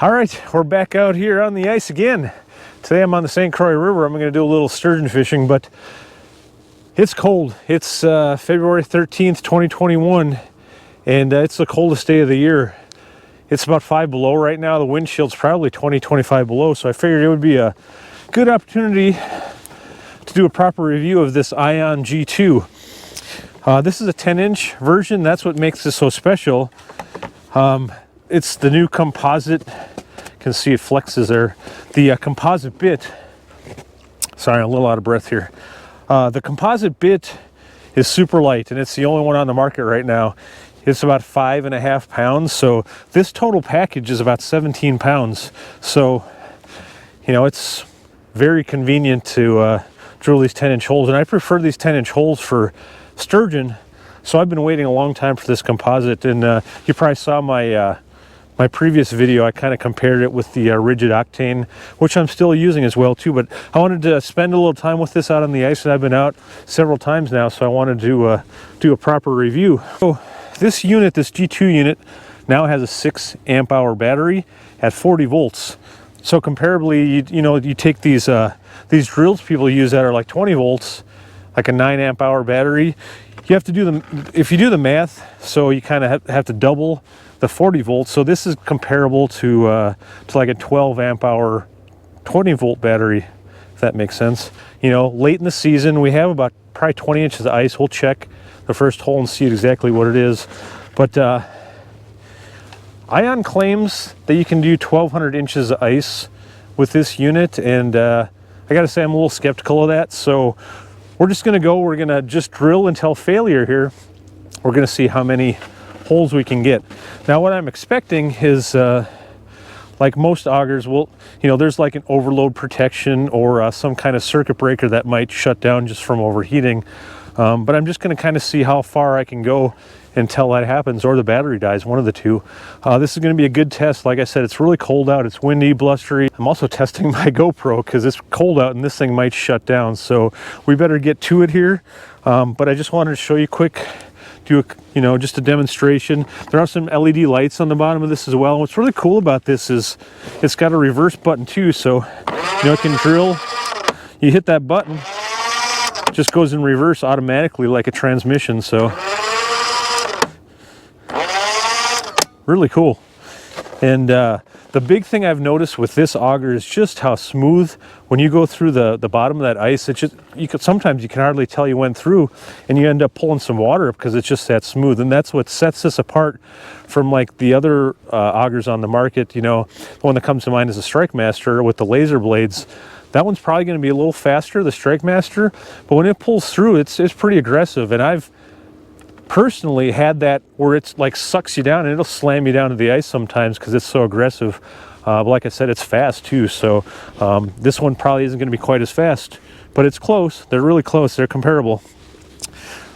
All right, we're back out here on the ice again. Today I'm on the St. Croix River. I'm going to do a little sturgeon fishing, but it's cold. It's February 13th, 2021, and it's the coldest day of the year. It's about 5 below right now. The wind chill's probably 20, 25 below, so I figured it would be a good opportunity to do a proper review of this Ion G2. This is a 10-inch version. That's what makes this so special. It's the new composite. You can see it flexes there. The composite bit. Sorry, I'm a little out of breath here. The composite bit is super light, and it's the only one on the market right now. It's about 5.5 pounds. So this total package is about 17 pounds. So, you know, it's very convenient to drill these 10-inch holes, and I prefer these 10-inch holes for sturgeon. So I've been waiting a long time for this composite, and you probably saw my my previous video. I kind of compared it with the rigid octane, which I'm still using as well too, but I wanted to spend a little time with this out on the ice, and I've been out several times now, so I wanted to do a proper review. So this unit, this G2 unit, now has a 6 amp hour battery at 40 volts. So comparably, you take these drills people use that are like 20 volts, like a 9 amp hour battery. You have to do the, if you do the math, so you kind of have to double the 40 volts. So this is comparable to like a 12 amp hour 20 volt battery, if that makes sense. You know, late in the season, we have about probably 20 inches of ice. We'll check the first hole and see exactly what it is. But Ion claims that you can do 1,200 inches of ice with this unit, and I gotta say I'm a little skeptical of that. So we're just gonna just drill until failure here. We're gonna see how many holes we can get. Now what I'm expecting is like most augers will, there's like an overload protection or some kind of circuit breaker that might shut down just from overheating. But I'm just going to kind of see how far I can go until that happens, or the battery dies, one of the two. This is going to be a good test. Like I said, it's really cold out. It's windy, blustery. I'm also testing my GoPro because it's cold out and this thing might shut down. So we better get to it here. But I just wanted to show you quick, just a demonstration. There are some LED lights on the bottom of this as well. And what's really cool about this is it's got a reverse button too. So, it can drill. You hit that button, it just goes in reverse automatically like a transmission. So really cool. And the big thing I've noticed with this auger is just how smooth, when you go through the bottom of that ice, it's just, sometimes you can hardly tell you went through, and you end up pulling some water up because it's just that smooth. And that's what sets this apart from like the other augers on the market. The one that comes to mind is the Strike Master with the laser blades. That one's probably going to be a little faster, the Strike Master, but when it pulls through, it's pretty aggressive. And I've personally had that where it's like sucks you down, and it'll slam you down to the ice sometimes because it's so aggressive. But like I said, it's fast too. So this one probably isn't going to be quite as fast, but it's close. They're really close. They're comparable.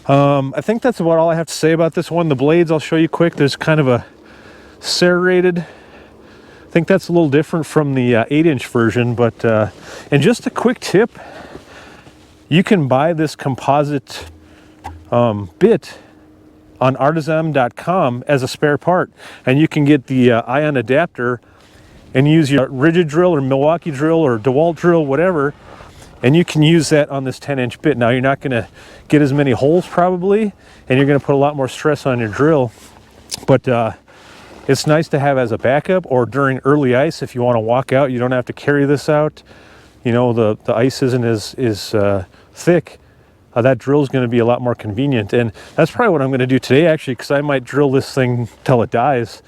I think that's about all I have to say about this one. The blades, I'll show you quick. There's kind of a serrated. I think that's a little different from the 8-inch version. But and just a quick tip, you can buy this composite bit on artisan.com as a spare part, and you can get the Ion adapter and use your rigid drill or Milwaukee drill or DeWalt drill, whatever, and you can use that on this 10-inch bit. Now you're not going to get as many holes probably, and you're going to put a lot more stress on your drill, but it's nice to have as a backup, or during early ice if you want to walk out, you don't have to carry this out. The ice isn't as thick. That drill is going to be a lot more convenient, and that's probably what I'm going to do today actually, because I might drill this thing till it dies.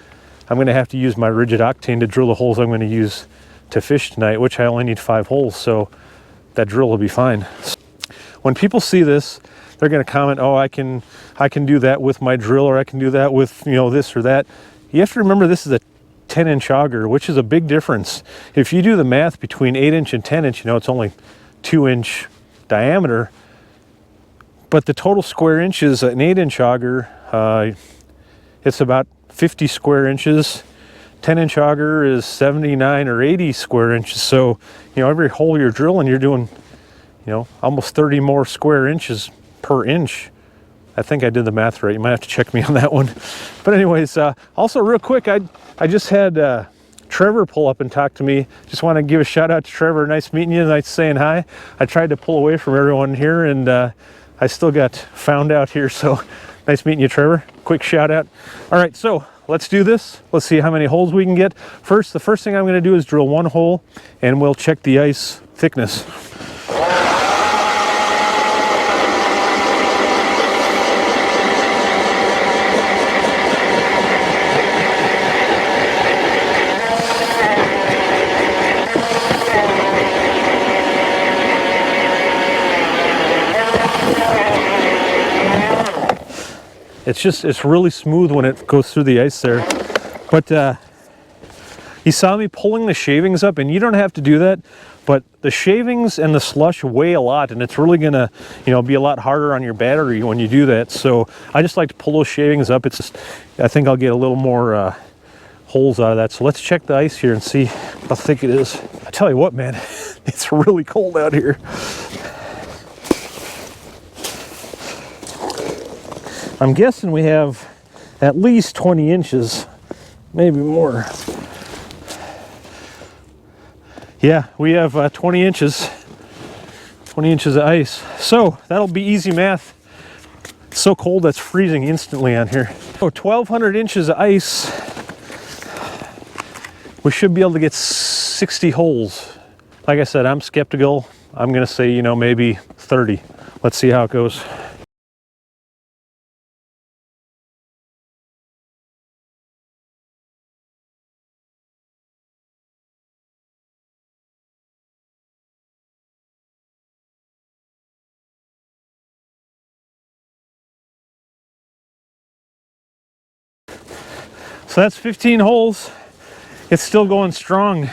I'm going to have to use my rigid octane to drill the holes I'm going to use to fish tonight, which I only need 5 holes, so that drill will be fine. When people see this, they're going to comment, oh, I can do that with my drill, or I can do that with this or that. You have to remember this is a 10-inch auger, which is a big difference. If you do the math between 8-inch and 10-inch, it's only 2-inch diameter. But the total square inches, an 8-inch auger, it's about 50 square inches. 10-inch auger is 79 or 80 square inches. So, every hole you're drilling, you're doing, almost 30 more square inches per inch. I think I did the math right. You might have to check me on that one. But anyways, also real quick, I just had Trevor pull up and talk to me. Just want to give a shout out to Trevor. Nice meeting you, nice saying hi. I tried to pull away from everyone here, and I still got found out here, so nice meeting you, Trevor. Quick shout out. All right, so let's do this. Let's see how many holes we can get. The first thing I'm going to do is drill one hole, and we'll check the ice thickness. It's really smooth when it goes through the ice there. But you saw me pulling the shavings up, and you don't have to do that, but the shavings and the slush weigh a lot, and it's really gonna, be a lot harder on your battery when you do that. So I just like to pull those shavings up. I think I'll get a little more holes out of that. So let's check the ice here and see how thick it is. I tell you what, man, it's really cold out here. I'm guessing we have at least 20 inches, maybe more. Yeah, we have 20 inches of ice. So that'll be easy math. It's so cold that's freezing instantly on here. So 1,200 inches of ice. We should be able to get 60 holes. Like I said, I'm skeptical. I'm gonna say, maybe 30. Let's see how it goes. So that's 15 holes. It's still going strong.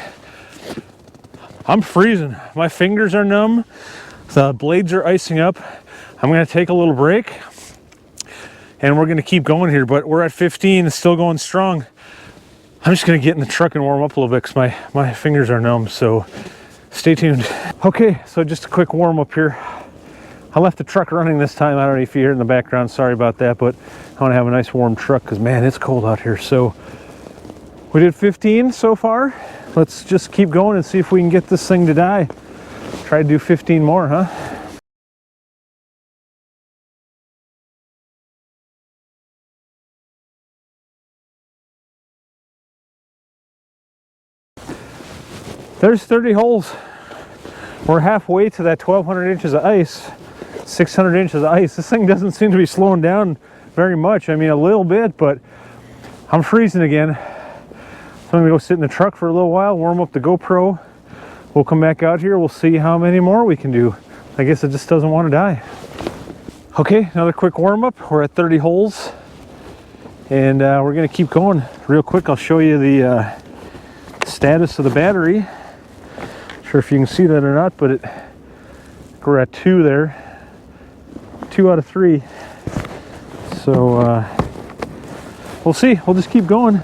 I'm freezing. My fingers are numb. The blades are icing up. I'm gonna take a little break and we're gonna keep going here, but we're at 15, it's still going strong. I'm just gonna get in the truck and warm up a little bit because my fingers are numb, so stay tuned. Okay, so just a quick warm up here. I left the truck running this time. I don't know if you hear it in the background, sorry about that, but I want to have a nice warm truck because, man, it's cold out here. So we did 15 so far. Let's just keep going and see if we can get this thing to die. Try to do 15 more, huh? There's 30 holes. We're halfway to that 1,200 inches of ice. 600 inches of ice. This thing doesn't seem to be slowing down very much. I mean, a little bit, but I'm freezing again. So I'm gonna go sit in the truck for a little while, warm up the GoPro. We'll come back out here. We'll see how many more we can do. I guess it just doesn't want to die. Okay, another quick warm up. We're at 30 holes, and we're gonna keep going. Real quick, I'll show you the status of the battery. Not sure if you can see that or not, but we're at 2 there. 2 out of 3. So we'll see. We'll just keep going.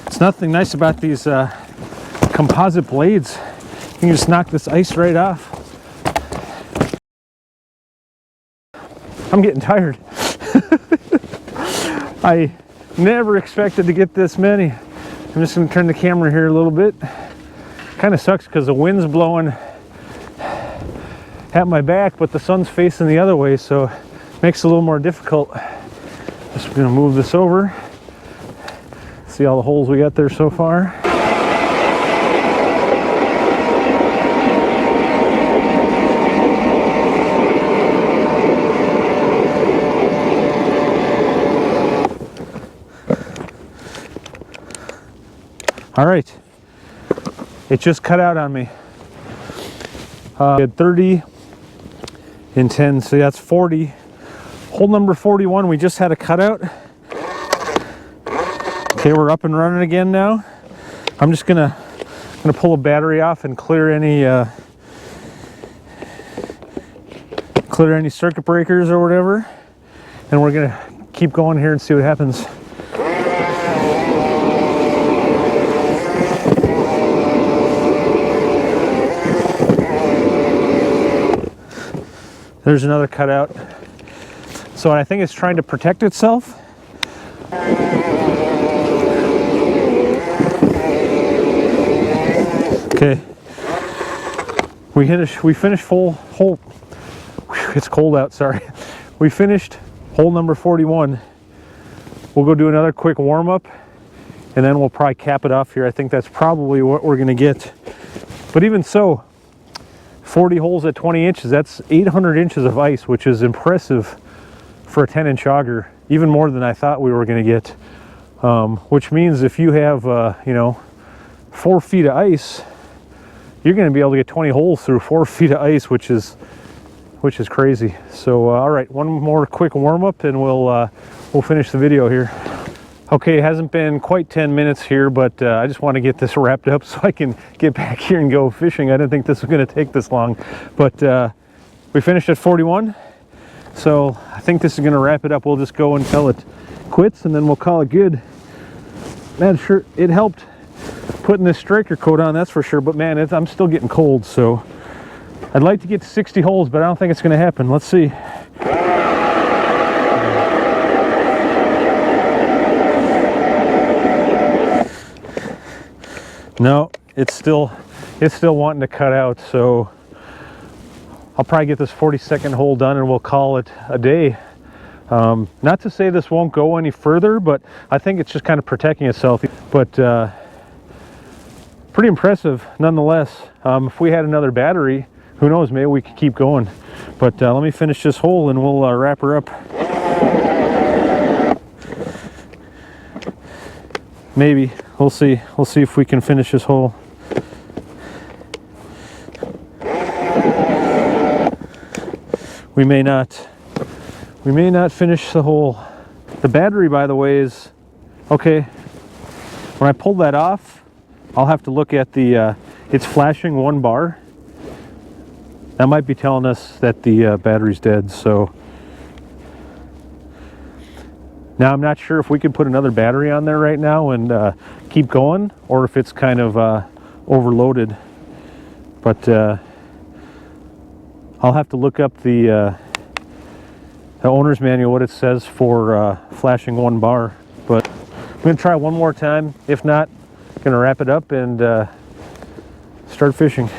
It's nothing nice about these composite blades. You can just knock this ice right off. I'm getting tired. I never expected to get this many. I'm just going to turn the camera here a little bit. Kind of sucks because the wind's blowing at my back, but the sun's facing the other way, so it makes it a little more difficult. Just going to move this over. See all the holes we got there so far. All right, it just cut out on me. We had 30 and 10, so that's 40. Hole number 41, we just had a cutout. Okay, we're up and running again now. I'm just gonna pull a battery off and clear any circuit breakers or whatever, and we're gonna keep going here and see what happens. There's another cutout. So I think it's trying to protect itself. Okay. We finished hole. It's cold out, sorry. We finished hole number 41. We'll go do another quick warm-up, and then we'll probably cap it off here. I think that's probably what we're gonna get. But even so, 40 holes at 20 inches, that's 800 inches of ice, which is impressive for a 10-inch auger, even more than I thought we were gonna get. Which means if you have, you know, 4 feet of ice, you're gonna be able to get 20 holes through 4 feet of ice, which is crazy. So, all right, one more quick warm-up and we'll finish the video here. Okay, it hasn't been quite 10 minutes here, but I just want to get this wrapped up so I can get back here and go fishing. I didn't think this was going to take this long, but we finished at 41. So I think this is going to wrap it up. We'll just go until it quits and then we'll call it good. Man, sure, it helped putting this striker coat on, that's for sure, but man, I'm still getting cold, so I'd like to get to 60 holes, but I don't think it's going to happen. Let's see. No, it's still wanting to cut out, so I'll probably get this 42nd hole done and we'll call it a day. Not to say this won't go any further, but I think it's just kind of protecting itself. But pretty impressive nonetheless. If we had another battery, who knows, maybe we could keep going. But let me finish this hole and we'll wrap her up. Maybe. We'll see. We'll see if we can finish this hole. We may not. We may not finish the hole. The battery, by the way, is okay. When I pull that off, I'll have to look at the it's flashing 1 bar. That might be telling us that the battery's dead, so now I'm not sure if we could put another battery on there right now and keep going, or if it's kind of overloaded. But I'll have to look up the owner's manual, what it says for flashing 1 bar. But I'm going to try one more time. If not, I'm going to wrap it up and start fishing.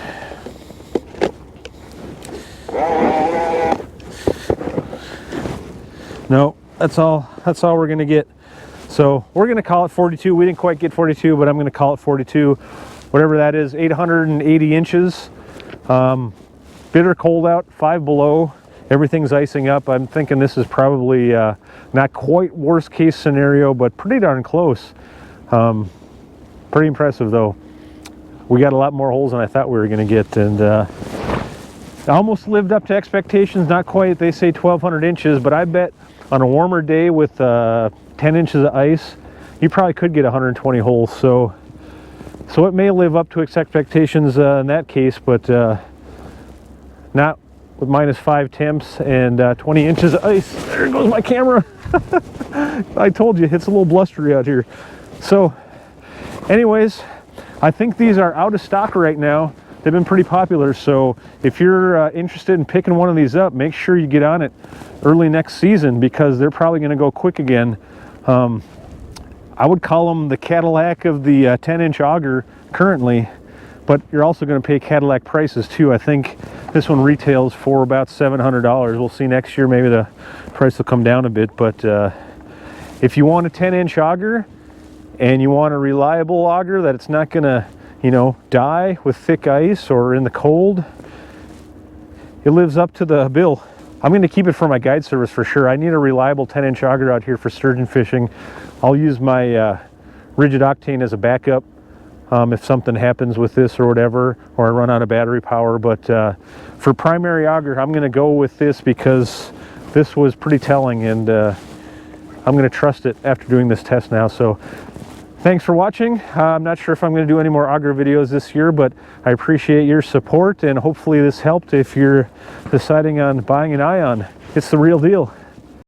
No, that's all we're going to get. So we're going to call it 42. We didn't quite get 42, but I'm going to call it 42. Whatever that is, 880 inches. Bitter cold out, 5 below. Everything's icing up. I'm thinking this is probably not quite worst case scenario, but pretty darn close. Pretty impressive though. We got a lot more holes than I thought we were going to get, and almost lived up to expectations. Not quite. They say 1,200 inches, but I bet on a warmer day with 10 inches of ice, you probably could get 120 holes. So it may live up to its expectations in that case, but not with -5 temps and 20 inches of ice. There goes my camera. I told you, it's a little blustery out here. So anyways, I think these are out of stock right now. They've been pretty popular, so if you're interested in picking one of these up, make sure you get on it early next season, because they're probably going to go quick again. I would call them the Cadillac of the 10-inch auger currently, but you're also going to pay Cadillac prices too. I think this one retails for about $700. We'll see next year, maybe the price will come down a bit, but if you want a 10-inch auger and you want a reliable auger that it's not going to, you know, die with thick ice or in the cold, it lives up to the bill. I'm going to keep it for my guide service for sure. I need a reliable 10-inch auger out here for sturgeon fishing. I'll use my rigid octane as a backup if something happens with this or whatever, or I run out of battery power. But for primary auger, I'm going to go with this because this was pretty telling, and I'm going to trust it after doing this test now. So thanks for watching. I'm not sure if I'm going to do any more auger videos this year, but I appreciate your support, and hopefully this helped if you're deciding on buying an ion. It's the real deal.